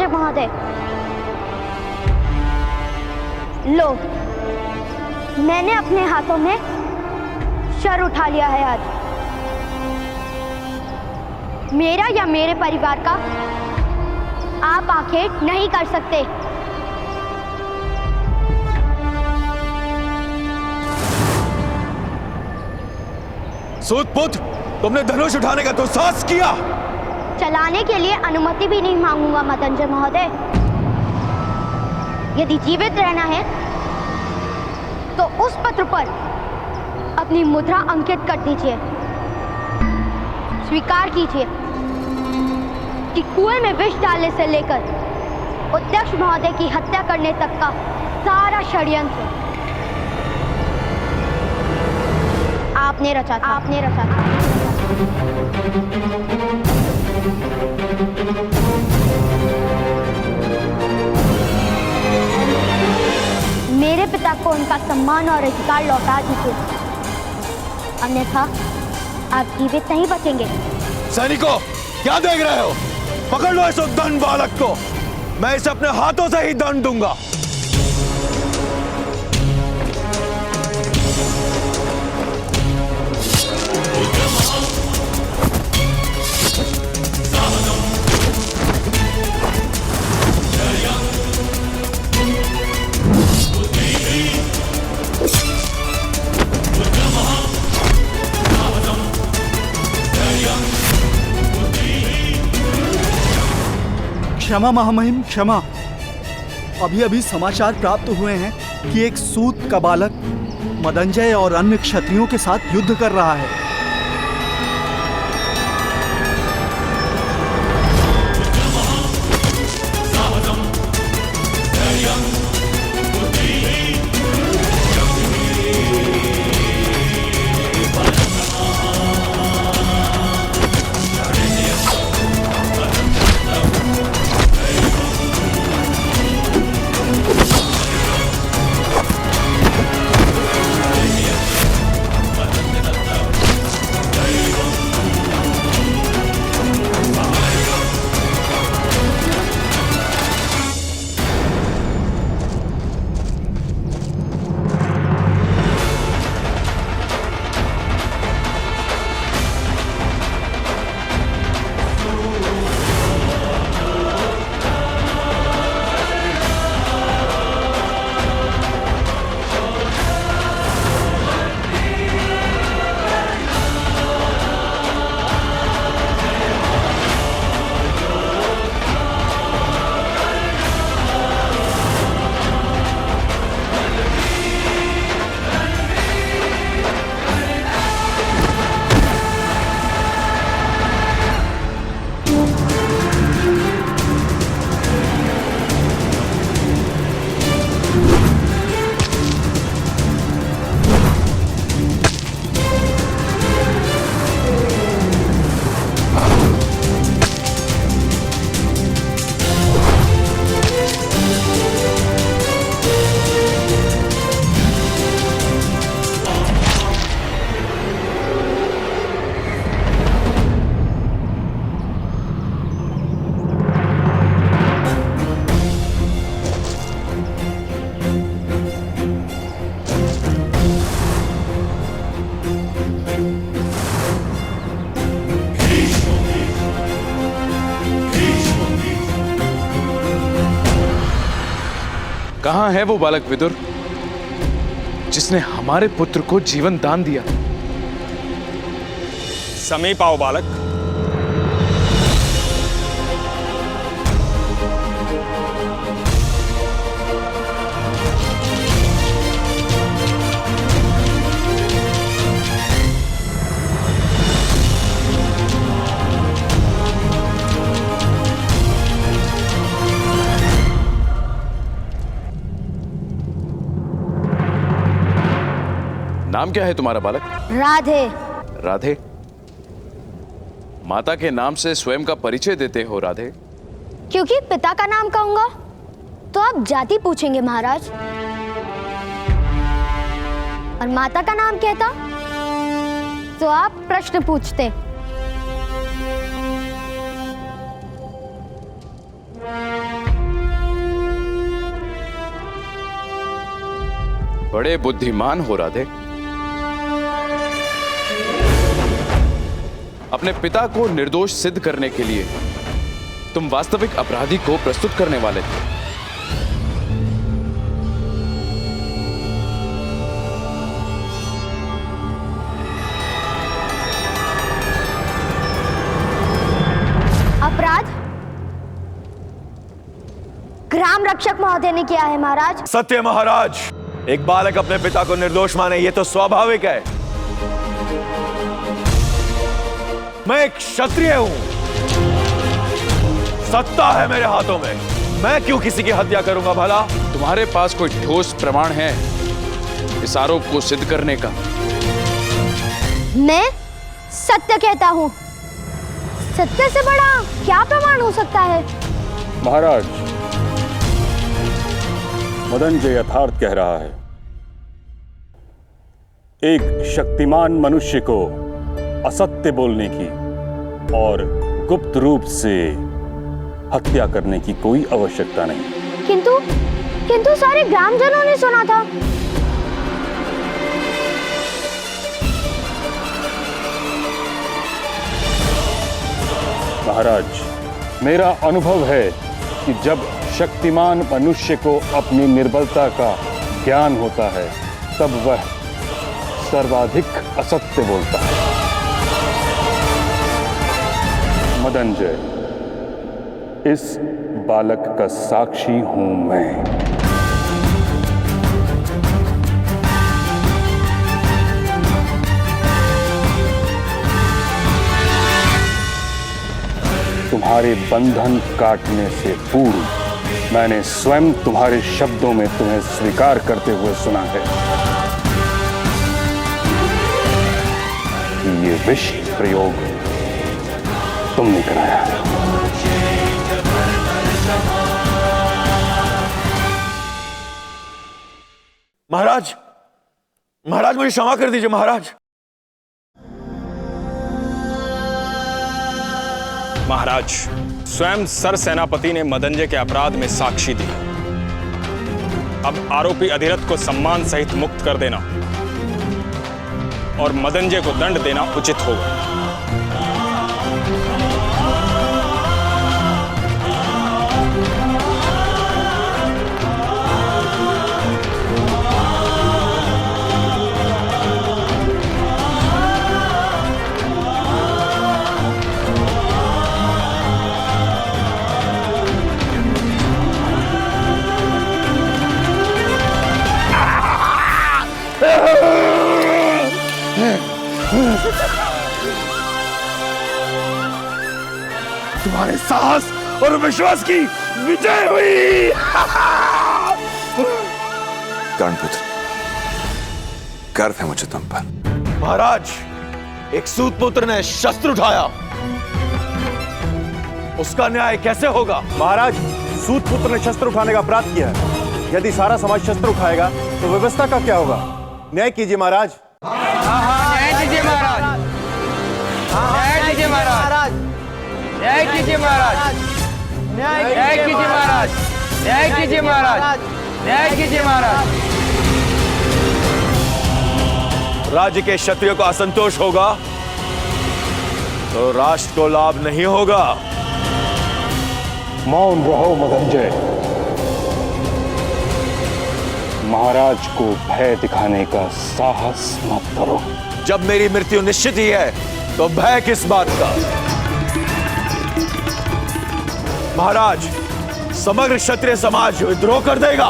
मदंजय महोदय, लो, मैंने अपने हाथों में शर उठा लिया है आज। मेरा या मेरे परिवार का आप आखेट नहीं कर सकते। सूतपुत्र, तुमने धनुष उठाने का तो साहस किया। चलाने के लिए अनुमति भी नहीं मांगूंगा मदंजय महोदय। यदि जीवित रहना है तो उस पत्र पर अपनी मुद्रा अंकित कर दीजिए। स्वीकार कीजिए कि कुएं में विष डालने से लेकर अध्यक्ष महोदय की हत्या करने तक का सारा षड्यंत्र आपने रचा था। मेरे पिता को उनका सम्मान और अधिकार लौटा दीजिए, अन्यथा आप जीवित नहीं बचेंगे। सैनिकों, क्या देख रहे हो? पकड़ लो इस उद्दंड बालक को, मैं इसे अपने हाथों से ही दंड दूंगा। क्षमा महामहिम, क्षमा। अभी अभी समाचार प्राप्त हुए हैं कि एक सूत का बालक मदंजय और अन्य क्षत्रियों के साथ युद्ध कर रहा है। कहां है वो बालक विदुर जिसने हमारे पुत्र को जीवन दान दिया? समीप आओ बालक। नाम क्या है तुम्हारा बालक? राधे। राधे? माता के नाम से स्वयं का परिचय देते हो राधे? क्योंकि पिता का नाम कहूंगा तो आप जाति पूछेंगे महाराज, और माता का नाम कहता तो आप प्रश्न पूछते। बड़े बुद्धिमान हो राधे। अपने पिता को निर्दोष सिद्ध करने के लिए तुम वास्तविक अपराधी को प्रस्तुत करने वाले थे। अपराध ग्राम रक्षक महोदय ने किया है महाराज। सत्य महाराज, एक बालक अपने पिता को निर्दोष माने ये तो स्वाभाविक है। मैं एक क्षत्रिय हूं, सत्ता है मेरे हाथों में, मैं क्यों किसी की हत्या करूंगा भला? तुम्हारे पास कोई ठोस प्रमाण है इस आरोप को सिद्ध करने का? मैं सत्य कहता हूं, सत्य से बड़ा क्या प्रमाण हो सकता है? महाराज, मदनजय यथार्थ कह रहा है। एक शक्तिमान मनुष्य को असत्य बोलने की और गुप्त रूप से हत्या करने की कोई आवश्यकता नहीं। किंतु सारे ग्रामजनों ने सुना था। महाराज, मेरा अनुभव है कि जब शक्तिमान मनुष्य को अपनी निर्बलता का ज्ञान होता है तब वह सर्वाधिक असत्य बोलता है। मदनजय, इस बालक का साक्षी हूं मैं। तुम्हारे बंधन काटने से पूर्व मैंने स्वयं तुम्हारे शब्दों में तुम्हें स्वीकार करते हुए सुना है कि ये विष प्रयोग तुमने कराया है। महाराज, महाराज मुझे क्षमा कर दीजिए महाराज। महाराज, स्वयं सर सेनापति ने मदनजय के अपराध में साक्षी दी। अब आरोपी अधिरथ को सम्मान सहित मुक्त कर देना और मदनजय को दंड देना उचित होगा। तुम्हारे साहस और विश्वास की विजय हुई। कर्णपुत्र, गर्व है मुझे तुम पर। महाराज, एक सूत पुत्र ने शस्त्र उठाया, उसका न्याय कैसे होगा? महाराज, सूत पुत्र ने शस्त्र उठाने का अपराध किया है। यदि सारा समाज शस्त्र उठाएगा तो व्यवस्था का क्या होगा? न्याय कीजिए महाराज। न्याय कीजिए महाराज। न्याय कीजिए महाराज। न्याय कीजिए महाराज। न्याय कीजिए महाराज। न्याय कीजिए महाराज। न्याय कीजिए महाराज। राज्य के क्षत्रियों को असंतोष होगा तो राष्ट्र को लाभ नहीं होगा। मौन रहो मदनजय। महाराज को भय दिखाने का साहस मत करो। जब मेरी मृत्यु निश्चित ही है तो भय किस बात का? महाराज, समग्र क्षत्रिय समाज विद्रोह कर देगा।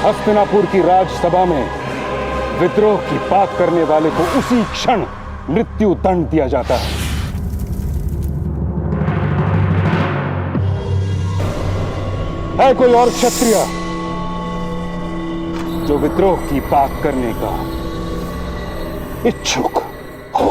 हस्तिनापुर की राजसभा में विद्रोह की बात करने वाले को उसी क्षण मृत्यु दंड दिया जाता है। कोई और क्षत्रिय जो विद्रोह की बात करने का इच्छुक हो?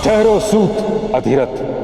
ठहरो सूत अधिरथ।